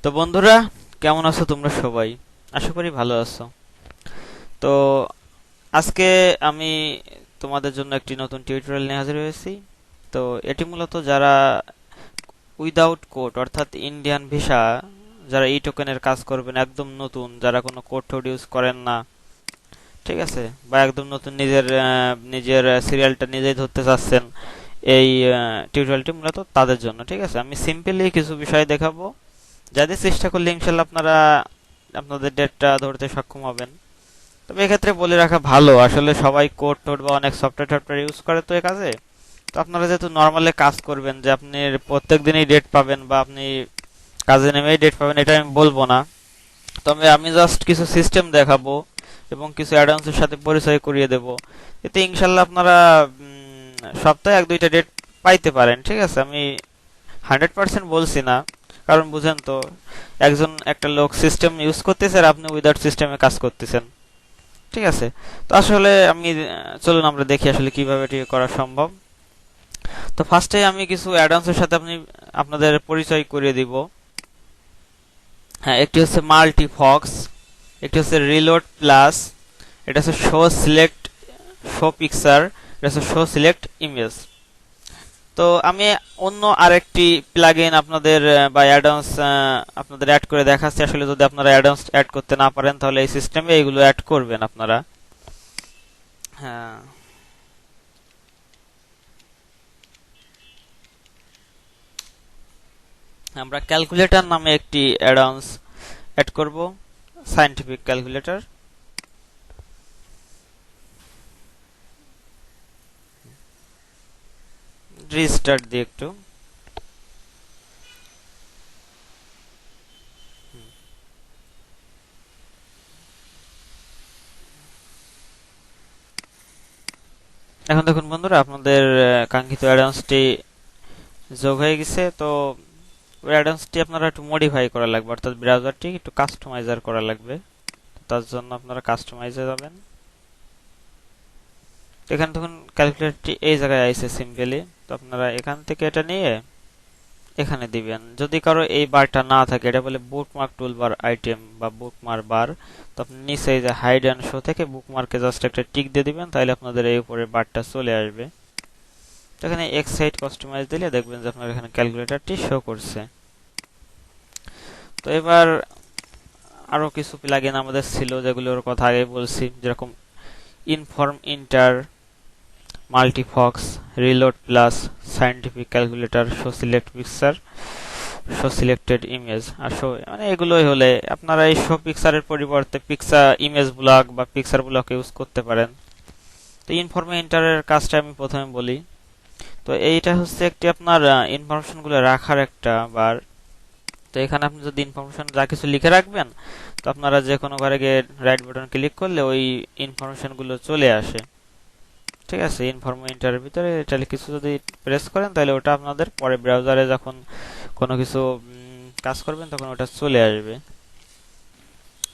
তো বন্ধুরা, কেমন আছো তোমরা সবাই? আশা করি ভালো আছো। তো আজকে আমি তোমাদের জন্য একটি নতুন টিউটোরিয়াল নিয়ে হাজির হয়েছি। তো এটি মূলত যারা উইদাউট কোড অর্থাৎ ইন্ডিয়ান ভিসা, যারা ই টোকেনের কাজ করবেন, একদম নতুন, যারা কোনো কোড টোড ইউজ করেন না, ঠিক আছে, বা একদম নতুন, নিজের নিজের সিরিয়ালটা নিজেই ধরতে চাচ্ছেন, এই টিউটোরিয়ালটি মূলত তাদের জন্য। ঠিক আছে, আমি সিম্পলি কিছু বিষয় দেখাবো, যাদের চেষ্টা করলে ইনশাল্লাহ আপনারা আপনাদের ডেটটা ধরতে সক্ষম হবেন। তবে এক্ষেত্রে বলে রাখা ভালো, আসলে সবাই কোড টোড বা অনেক সফটওয়্যার ইউজ করে তো এই কাজে। তো আপনারা যেহেতু নর্মালি কাজ করবেন, যে আপনি প্রত্যেক দিনই ডেট পাবেন বা আপনি কাজে নেমেই ডেট পাবেন, এটা আমি বলবো না। তবে আমি জাস্ট কিছু সিস্টেম দেখাবো এবং কিছু অ্যাডভান্সের সাথে পরিচয় করিয়ে দেব, এতে ইনশাল্লাহ আপনারা সপ্তাহে এক দুইটা ডেট পাইতে পারেন। ঠিক আছে, আমি 100% বলছি না, কারণ বুঝেন তো, একটা লোক সিস্টেম ইউজ করতেছে আর আপনি উইদাউট সিস্টেমে কাজ করতেছেন। ঠিক আছে, তো আসলে চলুন আমরা দেখি আসলে কিভাবে এটি করা সম্ভব। তো ফার্স্টে আমি কিছু অ্যাডভান্সের সাথে আপনাদের পরিচয় করিয়ে দিব। হ্যাঁ, একটি হচ্ছে মাল্টি ফক্স, একটি হচ্ছে রিলোড প্লাস, এটা হচ্ছে শো সিলেক্ট, শো পিকচার, এটা হচ্ছে শো সিলেক্ট ইমেজ। তো আমি অন্য আরেকটি প্লাগইন আপনাদের বা অ্যাডভান্স আপনাদের অ্যাড করে দেখাচ্ছি। আসলে যদি আপনারা অ্যাডভান্স অ্যাড করতে না পারেন, তাহলে এই সিস্টেমে এইগুলো অ্যাড করবেন আপনারা। হ্যাঁ, আমরা ক্যালকুলেটর নামে একটি অ্যাডভান্স অ্যাড করব, সায়েন্টিফিক ক্যালকুলেটর। রিস্টার্ট দিয়ে একটু। এখন দেখুন বন্ধুরা, আপনাদের কাঙ্ক্ষিত অ্যাডভান্সটি যোগ হয়ে গেছে। তো ওই অ্যাডভান্সটি আপনারা একটু মডিফাই করা লাগবে, অর্থাৎ ব্রাউজারটি একটু কাস্টমাইজার করা লাগবে। তার জন্য আপনারা কাস্টমাইজে যাবেন। এখানে দেখুন ক্যালকুলেটরটি এই জায়গায় আইছে সিম্পলি। তো আপনারা এখান থেকে এটা নিয়ে এখানে দিবেন। যদি কারো এই বারটা না থাকে, এটা বলে বুকমার্ক টুলবার আইটেম বা বুকমার্ক বার, তো আপনি নিচে এই যে হাইড অ্যান্ড শো থেকে বুকমার্কে জাস্ট একটা টিক দিয়ে দিবেন, তাহলে আপনাদের এই উপরে বারটা চলে আসবে। তো এখানে এক্স সাইড কাস্টমাইজ দিলে দেখবেন যে আপনার এখানে ক্যালকুলেটরটি শো করছে। তো এবার আরো কিছু প্লাগইন আমাদের ছিল, যেগুলোর কথা আগে বলছি, যেরকম ইনফর্ম ইন্টার, মাল্টিফক্স, reload plus, scientific calculator, show select picture, show selected image. আর শো মানে এগুলোই হলে আপনারা এই শো পিকচারের পরিবর্তে পিকচার ইমেজ ব্লক বা পিকচার ব্লক ইউজ করতে পারেন। তো ইনফর্ম ইন্টারের কাজটা আমি প্রথমে বলি। তো এইটা হচ্ছে একটি আপনার ইনফরমেশন গুলো রাখার একটা বার। তো এখানে আপনি যদি ইনফরমেশন যা কিছু লিখে রাখবেন, তো আপনারা যে কোনো ঘরে গিয়ে রাইট বাটন ক্লিক করলে ওই ইনফরমেশন গুলো চলে আসে। ঠিক আছে, ইনফর্ম ইন্টারের ভিতরে এটা কিছু যদি প্রেস করেন, তাহলে ওটা আপনাদের পরে ব্রাউজারে যখন কোনো কিছু কাজ করবেন, তখন ওটা চলে আসবে।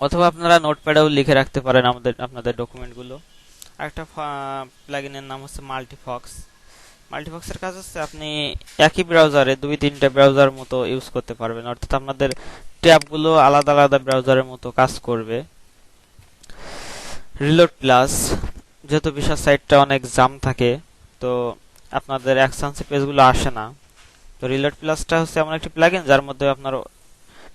অথবা আপনারা নোটপ্যাডেও লিখে রাখতে পারেন আপনাদের ডকুমেন্টগুলো। আরেকটা প্লাগইনের নাম হচ্ছে মাল্টিফক্স। মাল্টিফক্সের কাজ হচ্ছে আপনি একই ব্রাউজারে দুই তিনটা ব্রাউজার মতো ইউজ করতে পারবেন, অর্থাৎ আপনাদের ট্যাবগুলো আলাদা আলাদা ব্রাউজারের মতো কাজ করবে। রিলোড প্লাস, যেহেতু বিশাল সাইটটা অনেক জাম থাকে, তো আপনাদের এক চান্সে পেজগুলো আসে না। তো রিলোড প্লাসটা হচ্ছে এমন একটি প্লাগইন যার মধ্যে আপনার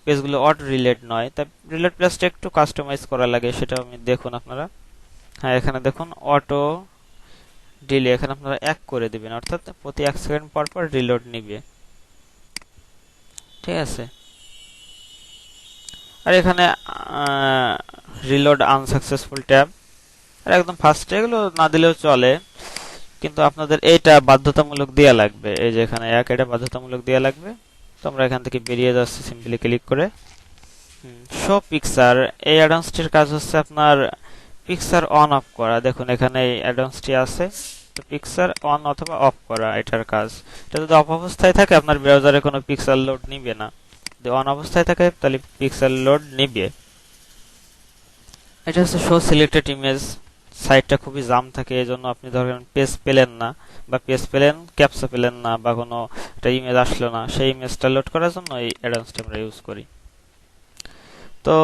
পেজগুলো অটো রিলেট নয়। তাই রিলোড প্লাসটা একটু কাস্টমাইজ করা লাগে, সেটা আমি দেখুন আপনারা। হ্যাঁ, এখানে দেখুন অটো ডিলে, এখানে আপনারা 1 করে দিবেন, অর্থাৎ প্রতি 1 সেকেন্ড পর পর রিলোড নিবে। ঠিক আছে, আর এখানে রিলোড আনসাকসেসফুল ট্যাব, আর একদম ফার্স্টে এগুলো না দিলেও চলে, কিন্তু আপনাদের এইটা বাধ্যতামূলক দেয়া লাগবে। এই যে এখানে এটা বাধ্যতামূলক দেয়া লাগবে। তো আমরা এখান থেকে বেরিয়ে যাচ্ছি সিম্পলি ক্লিক করে। শো পিকচার, এই অ্যাডভান্সটির কাজ হচ্ছে আপনার পিকচার অন অফ করা। দেখুন এখানে এই অ্যাডভান্সটি আছে, তো পিকচার অন অথবা অফ করা এটার কাজ। এটা যদি অফ অবস্থায় থাকে, আপনার ব্রাউজারে কোনো পিক্সেল লোড নিবে না। যদি অন অবস্থায় থাকে, তাহলে পিক্সেল লোড নিবে। এটা হচ্ছে শো সিলেক্টেড ইমেজ। সাইটটা খুবই জাম থাকে, এই জন্য আপনি ধরেন পেজ পেলেন না, বা পেজ পেলেন ক্যাপচা পেলেন না, বা কোনো একটা ইমেজ আসলো না, সেই ইমেজটা লোড করার জন্য এই অ্যাডভান্সটা আমরা ইউজ করি। তো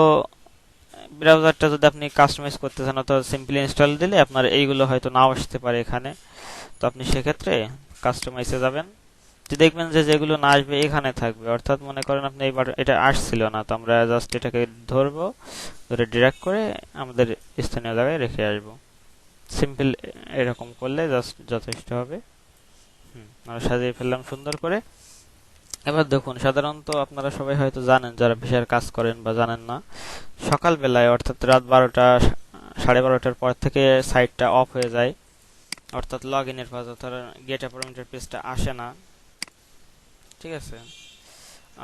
ব্রাউজারটা যদি আপনি কাস্টমাইজ করতে চান অথবা সিম্পলি ইনস্টল দিলে আপনার এইগুলো হয়তো নাও আসতে পারে এখানে। তো আপনি সেক্ষেত্রে কাস্টমাইজে যাবেন, তো দেখবেন যে যেগুলো না আসবে এখানে থাকবে। অর্থাৎ মনে করেন আপনি এইবার এটা আসছিল না, তো আমরা জাস্ট এটাকে ধরবো, ধরে ড্র্যাগ করে আমাদের স্থানীয় জায়গায় রেখে আসবো। সিম্পল এরকম করলে জাস্ট যথেষ্ট হবে। আমরা সাজিয়ে ফেললাম সুন্দর করে। এবার দেখুন, সাধারণত আপনারা সবাই হয়তো জানেন যারা ভিসার কাজ করেন, বা জানেন না, সকালবেলায় অর্থাৎ রাত 12টা 12:30টার পর থেকে সাইটটা অফ হয়ে যায়, অর্থাৎ লগ ইনের পাজ অর্থাৎ গেট অ্যাপয়েন্টমেন্টের পেজটা আসে না। ঠিক আছে,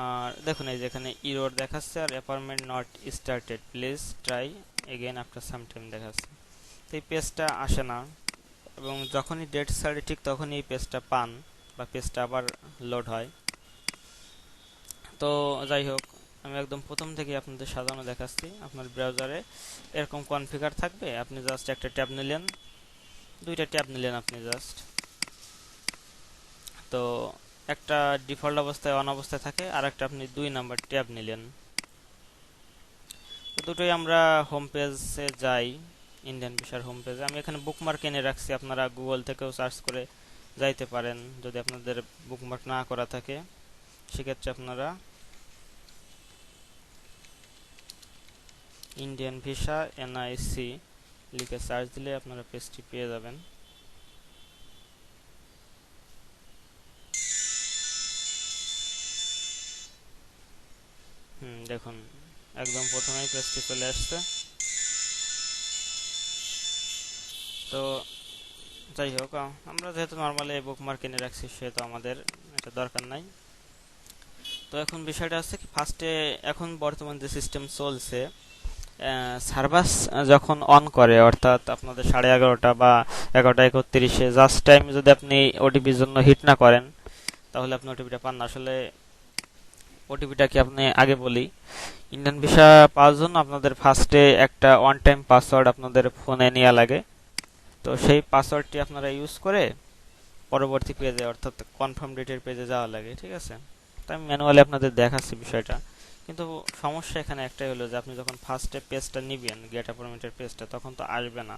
আর দেখুন এই যে এখানে ইরর দেখাচ্ছে আর appointment not started, please try again after some time দেখাচ্ছে। তো এই পেজটা আসে না, এবং যখনই ডেট ছাড়ে ঠিক তখনই এই পেজটা পান, বা পেজটা আবার লোড হয়। তো যাই হোক, আমি একদম প্রথম থেকে আপনাদের সাজানো দেখাচ্ছি। আপনার ব্রাউজারে এরকম কনফিগার থাকবে, আপনি জাস্ট একটা ট্যাব নিলেন, দুইটা ট্যাব নিলেন আপনি জাস্ট। তো একটা ডিফল্ট অবস্থায় অন অবস্থায় থাকে, আর একটা আপনি 2 নাম্বার ট্যাব নিলেন। তো দুটোই আমরা হোম পেজে যাই, ইন্ডিয়ান ভিসার হোম পেজে। আমি এখানে বুকমার্ক এনে রাখছি, আপনারা গুগল থেকেও সার্চ করে যাইতে পারেন যদি আপনাদের বুকমার্ক না করা থাকে। সেক্ষেত্রে আপনারা ইন্ডিয়ান ভিসা এনআইসি লিখে সার্চ দিলে আপনারা পেজটি পেয়ে যাবেন। দেখুন একদম প্রথমেই পেজটি চলে আসছে। তো যাই হোক, আমরা যেহেতু নর্মালি বুকমার্ক এনে রাখছি সেহেতু আমাদের এটা দরকার নাই। তো এখন বিষয়টা হচ্ছে কি, ফার্স্টে এখন বর্তমান যে সিস্টেম চলছে, সার্ভার যখন অন করে, অর্থাৎ আপনাদের 11:30 বা 11:31 জাস্ট টাইম যদি আপনি ওটিপির জন্য হিট না করেন, তাহলে আপনি ওটিপিটা পান না। আসলে ওটিপিটা কি আপনি আগে বলি, ইন্ডিয়ান ভিসা পাওয়ার জন্য আপনাদের ফার্স্টে একটা ওয়ান টাইম পাসওয়ার্ড আপনাদের ফোনে নেওয়া লাগে। তো সেই পাসওয়ার্ডটি আপনারা ইউজ করে পরবর্তী পেজে অর্থাৎ কনফার্ম ডেটের পেজে যাওয়া লাগে। ঠিক আছে, তো আমি ম্যানুয়ালি আপনাদের দেখাচ্ছি বিষয়টা। কিন্তু সমস্যা এখানে একটাই হলো যে আপনি যখন ফার্স্টে পেজটা নিবেন, গেট অ্যাপয়েন্টমেন্টের পেজটা, তখন তো আসবে না।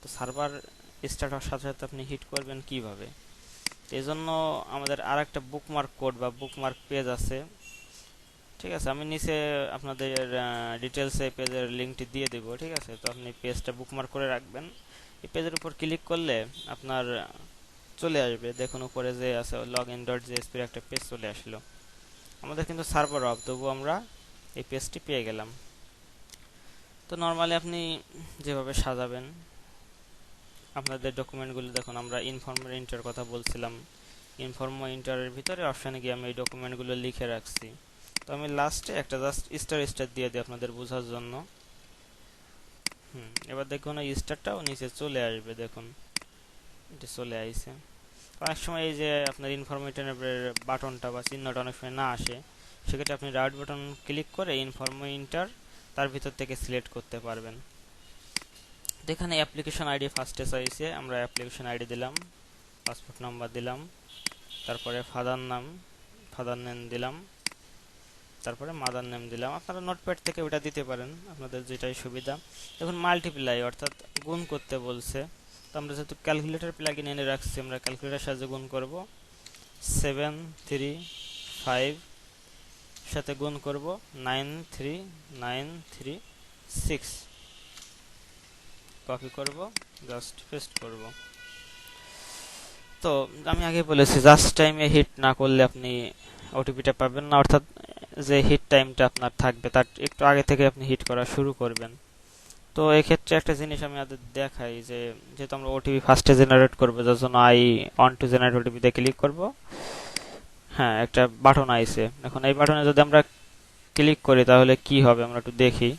তো সার্ভার স্টার্ট হওয়ার সাথে সাথে আপনি হিট করবেন কিভাবে? এই জন্য আমাদের আর একটা বুকমার্ক কোড বা বুকমার্ক পেজ আছে। ঠিক আছে, আমি নিচে আপনাদের ডিটেলসে পেজের লিঙ্কটি দিয়ে দেব। ঠিক আছে, তো আপনি পেজটা বুকমার্ক করে রাখবেন। এই পেজের উপর ক্লিক করলে আপনার চলে আসবে, দেখুন উপরে যে আছে login.jsp এর একটা পেজ চলে আসলো। আমাদের কিন্তু সার্ভার অফ, তবু আমরা এই পেজটি পেয়ে গেলাম। তো নর্মালি আপনি যেভাবে সাজাবেন আপনাদের ডকুমেন্টগুলো, দেখুন আমরা ইনফর্মার ইন্টার কথা বলছিলাম, ইনফর্মার ইন্টারের ভিতরে অপশানে গিয়ে আমি এই ডকুমেন্টগুলো লিখে রাখছি। তো আমি লাস্টে একটা জাস্ট স্টার স্টার দিয়ে দিই আপনাদের বোঝার জন্য। এবার দেখুন এই স্টারটাও নিচে চলে আসবে, দেখুন এটা চলে আইছে। অনেক সময় এই যে আপনার ইনফরমেশনের বাটনটা বা চিহ্নটা অনেক সময় না আসে, সেক্ষেত্রে আপনি রাইট বাটন ক্লিক করে ইনফর্ম ইন্টার তার ভিতর থেকে সিলেক্ট করতে পারবেন। এখানে অ্যাপ্লিকেশন আইডি ফার্স্টে চাইছে, আমরা অ্যাপ্লিকেশন আইডি দিলাম, পাসপোর্ট নাম্বার দিলাম, তারপরে ফাদার নেম দিলাম, তারপরে মাদার নেম দিলাম। আপনারা নোটপ্যাড থেকে ওটা দিতে পারেন, আপনাদের যেটাই সুবিধা। দেখুন মাল্টিপ্লাই অর্থাৎ গুণ করতে বলছে, তো আমরা যেহেতু ক্যালকুলেটর প্লাগইন এনে রাখছি, আমরা ক্যালকুলেটর সাহায্যে গুণ করব। 7 3 5 সাথে গুণ করব 9 3 9 3 6, কপি করব, জাস্ট পেস্ট করব। তো আমি আগে বলেছি জাস্ট টাইমে হিট না করলে আপনি ওটিপিটা পাবেন না, অর্থাৎ যে হিট টাইমটা আপনার থাকবে তার একটু আগে থেকে আপনি হিট করা শুরু করবেন। তো এই ক্ষেত্রে একটা জিনিস আমি আপনাদের দেখাই, যে যেহেতু আমরা ওটিপি ফার্স্টে জেনারেট করব, যার জন্য I want to generate OTP তে ক্লিক করব। হ্যাঁ, একটা বাটন আইছে। এখন এই বাটনে যদি আমরা ক্লিক করি তাহলে কি হবে আমরা একটু দেখি।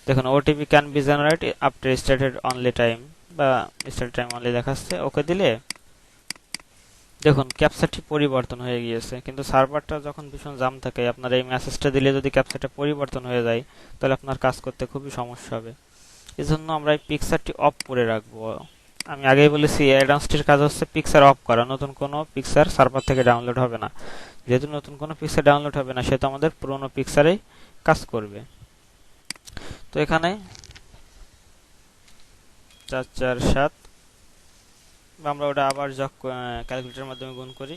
দেখুন OTP can be generate after started only time, বা স্টার্ট টাইম অনলি দেখাচ্ছে। ওকে দিলে দেখুন ক্যাপচারটি পরিবর্তন হয়ে গিয়েছে, কিন্তু সার্ভারটা যখন ভীষণ জাম থাকে, আপনার এই মেসেজটা দিলে যদি ক্যাপচারটা পরিবর্তন হয়ে যায়, তাহলে আপনার কাজ করতে খুবই সমস্যা হবে। এজন্য আমরা এই পিকচারটি অফ করে রাখবো। আমি আগেই বলেছি অ্যাডভান্সটির কাজ হচ্ছে পিকচার অফ করা, নতুন কোনো পিকচার সার্ভার থেকে ডাউনলোড হবে না। যেহেতু নতুন কোনো পিকচার ডাউনলোড হবে না, সেহেতু আমাদের পুরোনো পিকচারেই কাজ করবে। তো এখানে 4 4 7, আমরা ওটা আবার ক্যালকুলেটরের মাধ্যমে গুণ করি।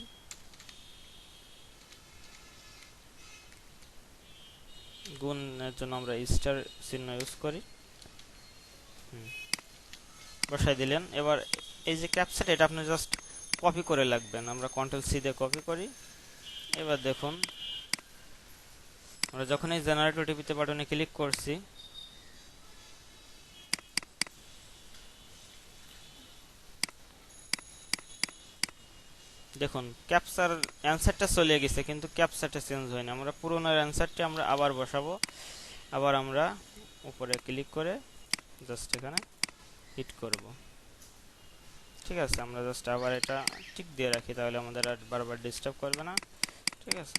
গুণের জন্য আমরা স্টার চিহ্ন ইউজ করি। বসাই দিলেন। এবার এই যে ক্যাপচার, এটা আপনি জাস্ট কপি করে লাগবেন। আমরা কন্ট্রোল সি দিয়ে কপি করি। এবার দেখুন, আমরা যখন এই জেনারেট ওটিপি বাটনে ক্লিক করছি, দেখুন ক্যাপচার অ্যান্সারটা চলে গেছে, কিন্তু ক্যাপচারটা চেঞ্জ হয়নি। আমরা পুরোনো অ্যান্সারটি আমরা আবার বসাবো। আবার আমরা উপরে ক্লিক করে জাস্ট এখানে হিট করব। ঠিক আছে, আমরা জাস্ট আবার এটা টিক দিয়ে রাখি, তাহলে আমাদের আর বারবার ডিস্টার্ব করবে না। ঠিক আছে,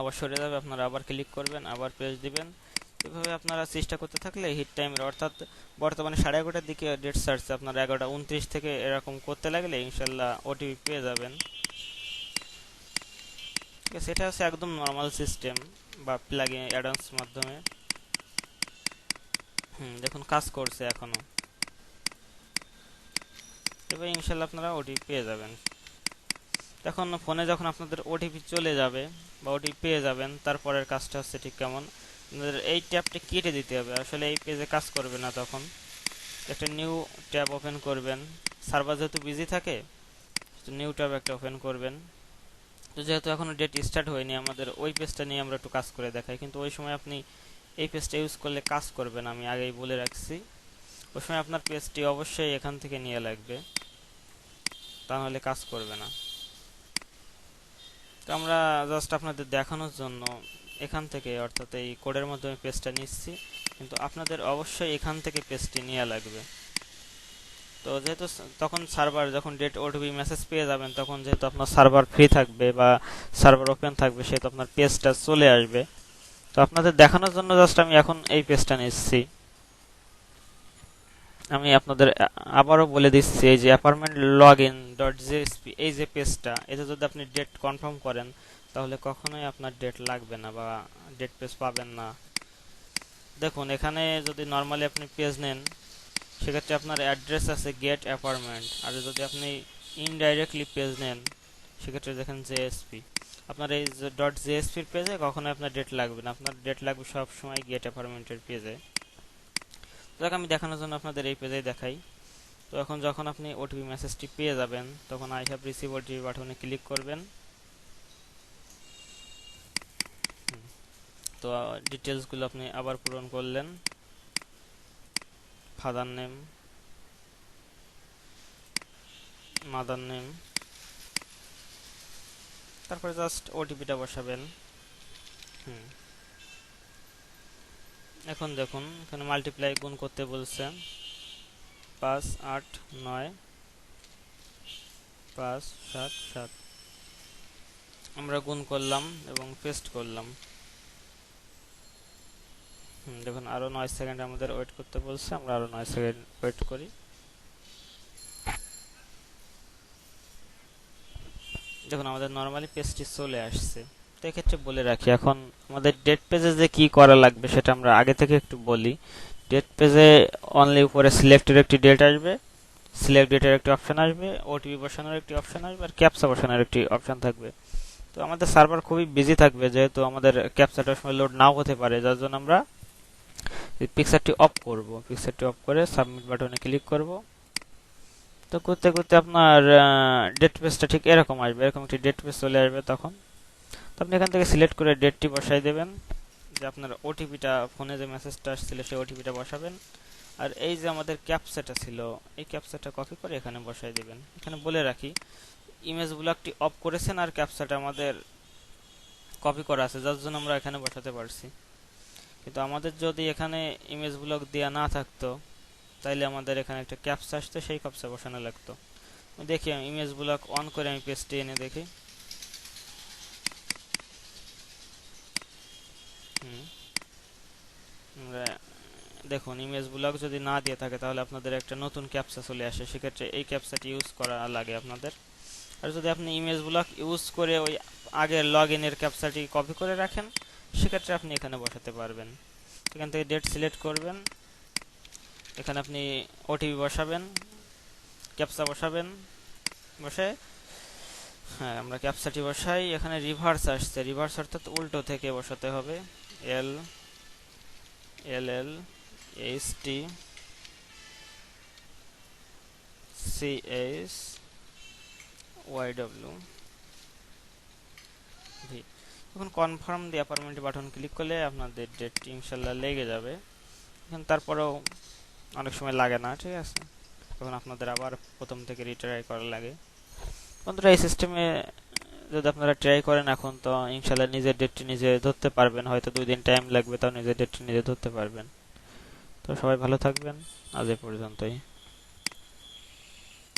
আবার সরে যাবে, আপনারা আবার ক্লিক করবেন, আবার পেজ দিবেন। এভাবে আপনারা চেষ্টা করতে থাকলে হিট টাইমের, অর্থাৎ বর্তমানে 11:30টার দিকে ডেট সার্চে আপনারা 11:29 থেকে এরকম করতে লাগলে ইনশাল্লাহ ওটিপি পেয়ে যাবেন। ঠিক আছে, এটা হচ্ছে একদম নর্মাল সিস্টেম বা প্লাগইন অ্যাডন্স মাধ্যমে। দেখুন কাজ করছে এখনো। এবার ইনশাল্লাহ আপনারা ওটিপি পেয়ে যাবেন। এখন ফোনে যখন আপনাদের ওটিপি চলে যাবে বা ওটিপি পেয়ে যাবেন, তারপরের কাজটা হচ্ছে ঠিক কেমন, আপনাদের এই ট্যাবটি কেটে দিতে হবে। আসলে এই পেজে কাজ করবে না, তখন একটা নিউ ট্যাব ওপেন করবেন। সার্ভার যেহেতু বিজি থাকে, নিউ ট্যাব একটা ওপেন করবেন। তো যেহেতু এখনো ডেট স্টার্ট হয়নি, আমাদের ওই পেজটা নিয়ে আমরা একটু কাজ করে দেখাই, কিন্তু ওই সময় আপনি এই পেজটা ইউজ করলে কাজ করবে না, আমি আগেই বলে রাখছি। ওই সময় আপনার পেজটি অবশ্যই এখান থেকে নিয়ে লাগবে, তা নাহলে কাজ করবে না। তো আমরা জাস্ট আপনাদের দেখানোর জন্য এখান থেকে, অর্থাৎ এই কোডের মাধ্যমে পেজটা নিচ্ছি, কিন্তু আপনাদের অবশ্যই এখান থেকে পেজটি নিয়ে লাগবে। তো যেহেতু তখন সার্ভার যখন ডেট ওটিপি মেসেজ পেয়ে যাবেন, তখন যেহেতু আপনার সার্ভার ফ্রি থাকবে বা সার্ভার ওপেন থাকবে, সেহেতু আপনার পেজটা চলে আসবে। তো আপনাদের দেখানোর জন্য জাস্ট আমি এখন এই পেজটা নিচ্ছি। আমি আপনাদের আবারও বলে দিচ্ছি, এই যে অ্যাপার্টমেন্ট লগইন ডট জেএসপি, এই যে পেজটা, এতে যদি আপনি ডেট কনফার্ম করেন, তাহলে কখনোই আপনার ডেট লাগবে না বা ডেট পেজ পাবেন না। দেখুন এখানে যদি নর্মালি আপনি পেজ নেন, সেক্ষেত্রে আপনার অ্যাড্রেস আছে গেট অ্যাপার্টমেন্ট, আর যদি আপনি ইনডাইরেক্টলি পেজ নেন, সেক্ষেত্রে দেখেন জেএসপি। আপনার এই ডট জেএসপির পেজে কখনোই আপনার ডেট লাগবে না, আপনার ডেট লাগবে সব সময় গেট অ্যাপার্টমেন্টের পেজে। যাক, আমি দেখানোর জন্য আপনাদের এই পেজেই দেখাই। তো এখন যখন আপনি ওটিপি মেসেজটি পেয়ে যাবেন, তখন আই হ্যাভ রিসিভ ওটিপি বাটনে ক্লিক করবেন। তো ডিটেলসগুলো আপনি আবার পূরণ করলেন, ফাদার নেম, মাদার নেম, তারপরে জাস্ট ওটিপিটা বসাবেন। এখন দেখুন এখানে মাল্টিপ্লাই গুণ করতে বলছে, 5 8 9 5 7 7। আমরা গুণ করলাম এবং পেস্ট করলাম। দেখুন আরো 9 সেকেন্ড আমাদের ওয়েট করতে বলছে, আমরা আরো 9 সেকেন্ড ওয়েট করি। দেখুন আমাদের নরমালি পেজটি চলে আসছে। তো এক্ষেত্রে বলে রাখি, এখন আমাদের ডেট পেজে যে কি করা লাগবে সেটা আমরা আগে থেকে একটু বলি। ডেট পেজে অনলি উপরে সিলেক্টের একটি ডেট আসবে, সিলেক্ট ডেটের একটি অপশন আসবে, ওটিপি বসানোর একটি অপশন আসবে, আর ক্যাপচা বসানোর একটি অপশন থাকবে। তো আমাদের সার্ভার খুবই বিজি থাকবে, যেহেতু আমাদের ক্যাপচাটার সময় লোড নাও হতে পারে, যার জন্য আমরা পিকচারটি অফ করব। পিকচারটি অফ করে সাবমিট বাটনে ক্লিক করব। তো করতে করতে আপনার ডেট পেজটা ঠিক এরকম আসবে, এরকম একটি ডেট পেজ চলে আসবে। তখন তো আপনি এখান থেকে সিলেক্ট করে ডেটটি বসাই দেবেন, যে আপনার ওটিপিটা, ফোনে যে মেসেজটা আসছিল সেই ওটিপিটা বসাবেন। আর এই যে আমাদের ক্যাপচাটা ছিল, এই ক্যাপচাটা কপি করে এখানে বসাই দেবেন। এখানে বলে রাখি, ইমেজ ব্লকটি অফ করেছেন আর ক্যাপচাটা আমাদের কপি করা আছে, যার জন্য আমরা এখানে বসাতে পারছি। কিন্তু আমাদের যদি এখানে ইমেজ ব্লক দেওয়া না থাকতো, তাইলে আমাদের এখানে একটা ক্যাপচা আসতো, সেই ক্যাপচা বসানো লাগতো। দেখি আমি ইমেজ ব্লক অন করে আমি পেজটি এনে দেখি। দেখুন ইমেজ ব্লক যদি না দিয়ে থাকে, তাহলে আপনাদের একটা নতুন ক্যাপচা চলে আসে, সেক্ষেত্রে এই ক্যাপচাটি ইউজ করা লাগে আপনাদের। আর যদি আপনি ইমেজ ব্লক ইউজ করে ওই আগের লগ ইনের ক্যাপচাটি কপি করে রাখেন, সেক্ষেত্রে আপনি এখানে বসাতে পারবেন। এখান থেকে ডেট সিলেক্ট করবেন, এখানে আপনি ওটিপি বসাবেন, ক্যাপচা বসাবেন, বসে হ্যাঁ আমরা ক্যাপচাটি বসাই। এখানে রিভার্স আসছে, রিভার্স অর্থাৎ উল্টো থেকে বসাতে হবে। L L L H T C H Y W V. এখন confirm the appointment button click করলে আপনাদের ডেট ইনশাল্লাহ লেগে যাবে। এখন তারপরেও অনেক সময় লাগে না, ঠিক আছে, তখন আপনাদের আবার প্রথম থেকে রিট্রাই করা লাগে। বন্ধুরা এই সিস্টেমে যদি আপনারা ট্রাই করেন এখন, তো ইনশাল্লাহ নিজের ডেটটি নিজে ধরতে পারবেন। হয়তো 2 দিন টাইম লাগবে, তাও নিজের ডেটটি নিজে ধরতে পারবেন। তো সবাই ভালো থাকবেন, আজ এ পর্যন্তই।